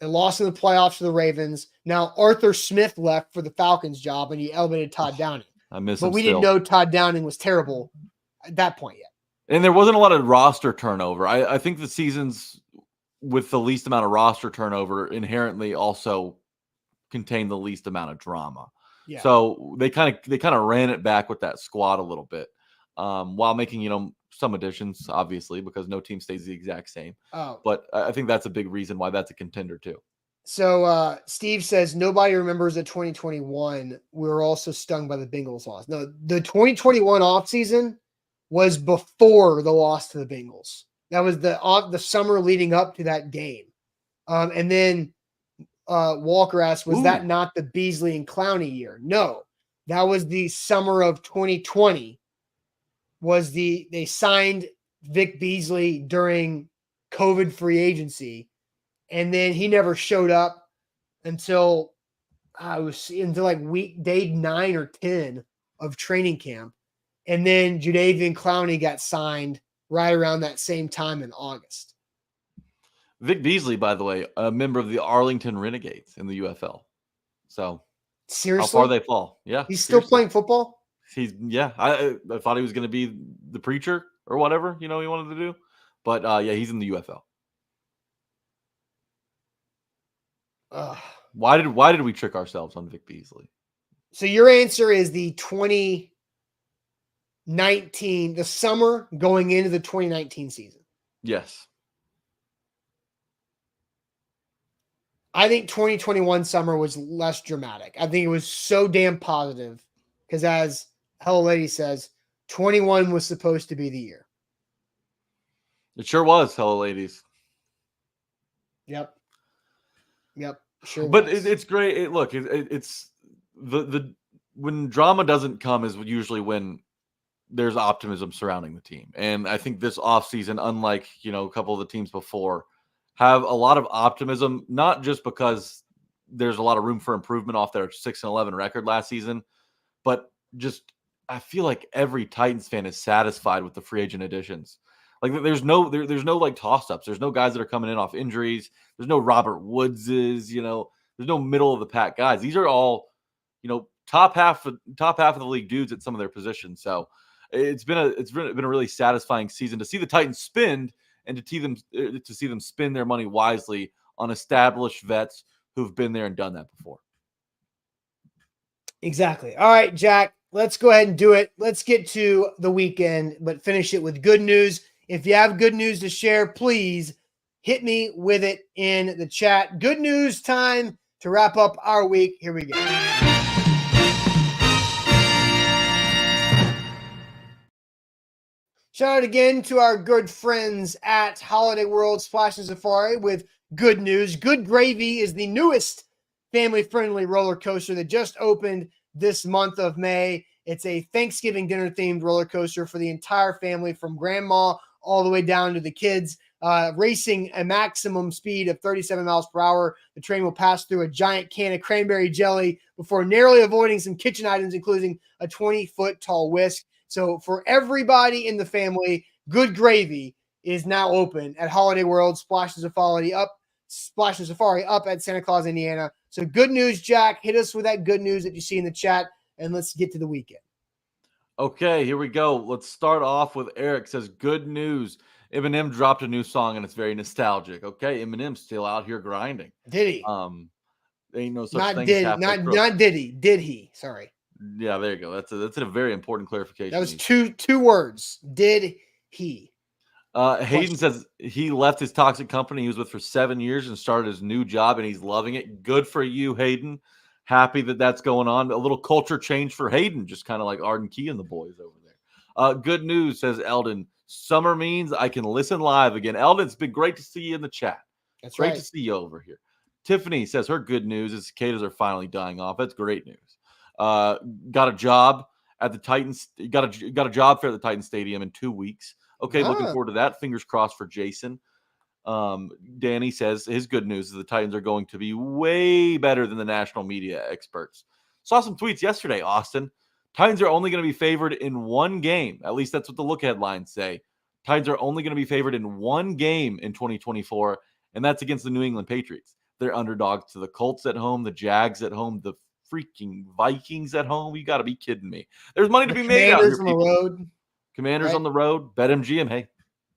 They lost in the playoffs to the Ravens. Now Arthur Smith left for the Falcons job and he elevated Todd Downing. I miss him. But we didn't know Todd Downing was terrible at that point yet. And there wasn't a lot of roster turnover. I think the seasons with the least amount of roster turnover inherently also contain the least amount of drama. Yeah. So they kind of ran it back with that squad a little bit, while making some additions, obviously, because no team stays the exact same. Oh. But I think that's a big reason why that's a contender too. So Steve says nobody remembers the 2021. We were also stung by the Bengals loss. No, the 2021 offseason was before the loss to the Bengals. That was the summer leading up to that game. And then Walker asked, was that not the Beasley and Clowney year? No, that was the summer of 2020. They signed Vic Beasley during COVID free agency. And then he never showed up until like day 9 or 10 of training camp. And then Jadeveon Clowney got signed right around that same time in August. Vic Beasley, by the way, a member of the Arlington Renegades in the UFL. So seriously, how far they fall. Yeah. He's still playing football? I thought he was going to be the preacher or whatever, he wanted to do. But he's in the UFL. Why did we trick ourselves on Vic Beasley? So your answer is the 2019, the summer going into the 2019 season. Yes. I think 2021 summer was less dramatic. I think it was so damn positive because, as Hello Lady says, 21 was supposed to be the year. It sure was, Hello Ladies. Yep. Sure. But it's great. It's the when drama doesn't come is usually when there's optimism surrounding the team. And I think this offseason, unlike, a couple of the teams before, have a lot of optimism, not just because there's a lot of room for improvement off their 6-11 record last season, but just I feel like every Titans fan is satisfied with the free agent additions. Like there's no like toss-ups. There's no guys that are coming in off injuries. There's no Robert Woodses, there's no middle of the pack guys. These are all, top half of the league dudes at some of their positions. So it's been a really satisfying season to see the Titans spend and to see them spend their money wisely on established vets who've been there and done that before. Exactly. All right, Jack, let's go ahead and do it. Let's get to the weekend, but finish it with good news. If you have good news to share, please hit me with it in the chat. Good news time to wrap up our week. Here we go. Shout out again to our good friends at Holiday World Splash and Safari with good news. Good Gravy is the newest family-friendly roller coaster that just opened this month of May. It's a Thanksgiving dinner-themed roller coaster for the entire family, from grandma all the way down to the kids. Racing a maximum speed of 37 miles per hour. The train will pass through a giant can of cranberry jelly before narrowly avoiding some kitchen items, including a 20-foot tall whisk. So for everybody in the family, Good Gravy is now open at Holiday World Splash and Safari up at Santa Claus, Indiana. So good news, Jack. Hit us with that good news that you see in the chat, and let's get to the weekend. Okay, here we go. Let's start off with Eric says, good news. Eminem dropped a new song and it's very nostalgic. Okay, Eminem's still out here grinding. Did he? Ain't no such Not thing did as not did he? Did he? Sorry. Yeah, there you go. That's a very important clarification. That was two words. Did he? Hayden says he left his toxic company he was with for 7 years and started his new job, and he's loving it. Good for you, Hayden. Happy that that's going on. A little culture change for Hayden, just kind of like Arden Key and the boys over there. Good news, says Eldon. Summer means I can listen live again. Eldon, it's been great to see you in the chat. That's great right. to see you over here. Tiffany says her good news is cicadas are finally dying off. That's great news. Got a job at the Titans. Got a job fair at the Titans Stadium in 2 weeks. Okay, looking forward to that. Fingers crossed for Jason. Danny says his good news is the Titans are going to be way better than the national media experts. Saw some tweets yesterday, Austin. Titans are only going to be favored in one game. At least that's what the look headlines say. Titans are only going to be favored in one game in 2024, and that's against the New England Patriots. They're underdogs to the Colts at home, the Jags at home, the freaking Vikings at home. You got to be kidding me. There's money to be made out here, on people. the road. Commanders right? on the road. BetMGM. Hey,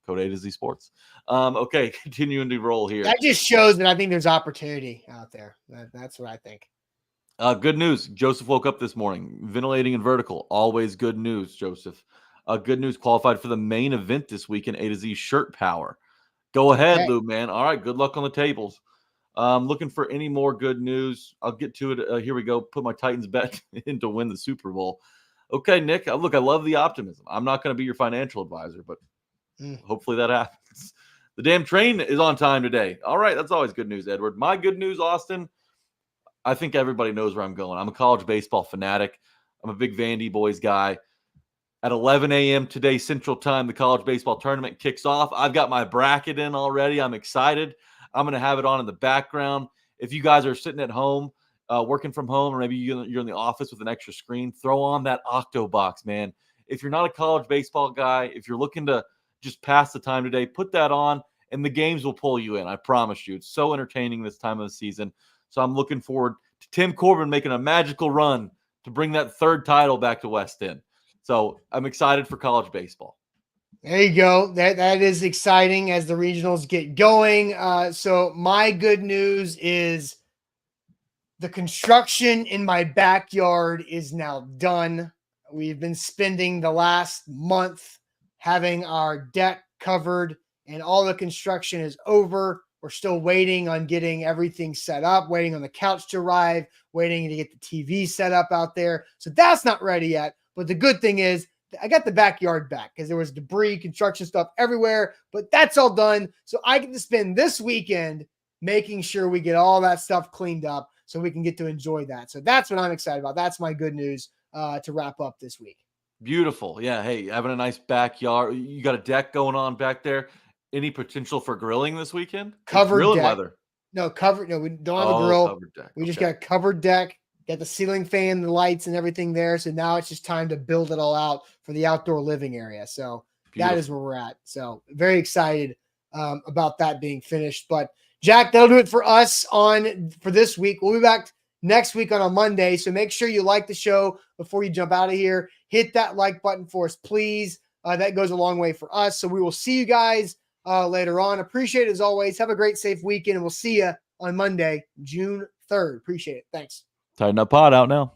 code A to Z Sports. Okay, continuing to roll here. That just shows that I think there's opportunity out there. That's what I think. Good news. Joseph woke up this morning. Ventilating and vertical. Always good news, Joseph. Good news. Qualified for the main event this week in A to Z Shirt Power. Go ahead, Okay. Lou, man. All right, good luck on the tables. Looking for any more good news. I'll get to it. Here we go. Put my Titans bet in to win the Super Bowl. Okay, Nick. Look, I love the optimism. I'm not going to be your financial advisor, but hopefully that happens. The damn train is on time today. All right, that's always good news, Edward. My good news, Austin, I think everybody knows where I'm going. I'm a college baseball fanatic. I'm a big Vandy boys guy. At 11 a.m. today, Central Time, the college baseball tournament kicks off. I've got my bracket in already. I'm excited. I'm going to have it on in the background. If you guys are sitting at home, working from home, or maybe you're in the office with an extra screen, throw on that Octobox, man. If you're not a college baseball guy, if you're looking to just pass the time today, put that on, and the games will pull you in. I promise you. It's so entertaining this time of the season. So I'm looking forward to Tim Corbin making a magical run to bring that third title back to West End. So I'm excited for college baseball. There you go. That is exciting as the regionals get going. So my good news is the construction in my backyard is now done. We've been spending the last month having our deck covered, and all the construction is over. We're still waiting on getting everything set up, waiting on the couch to arrive, waiting to get the TV set up out there. So that's not ready yet. But the good thing is I got the backyard back because there was debris, construction stuff everywhere, but that's all done. So I get to spend this weekend making sure we get all that stuff cleaned up so we can get to enjoy that. So that's what I'm excited about. That's my good news to wrap up this week. Beautiful. Yeah. Hey, having a nice backyard. You got a deck going on back there. Any potential for grilling this weekend? Covered grilling deck. weather. No, covered. No, we don't have a grill. Covered deck. We just got a covered deck, got the ceiling fan, the lights, and everything there. So now it's just time to build it all out for the outdoor living area. So that is where we're at. So very excited about that being finished. But Jack, that'll do it for us for this week. We'll be back next week on a Monday. So make sure you like the show before you jump out of here. Hit that like button for us, please. That goes a long way for us. So we will see you guys later on. Appreciate it as always. Have a great, safe weekend, and we'll see you on Monday, June 3rd. Appreciate it. Thanks. Tighten up pod out now.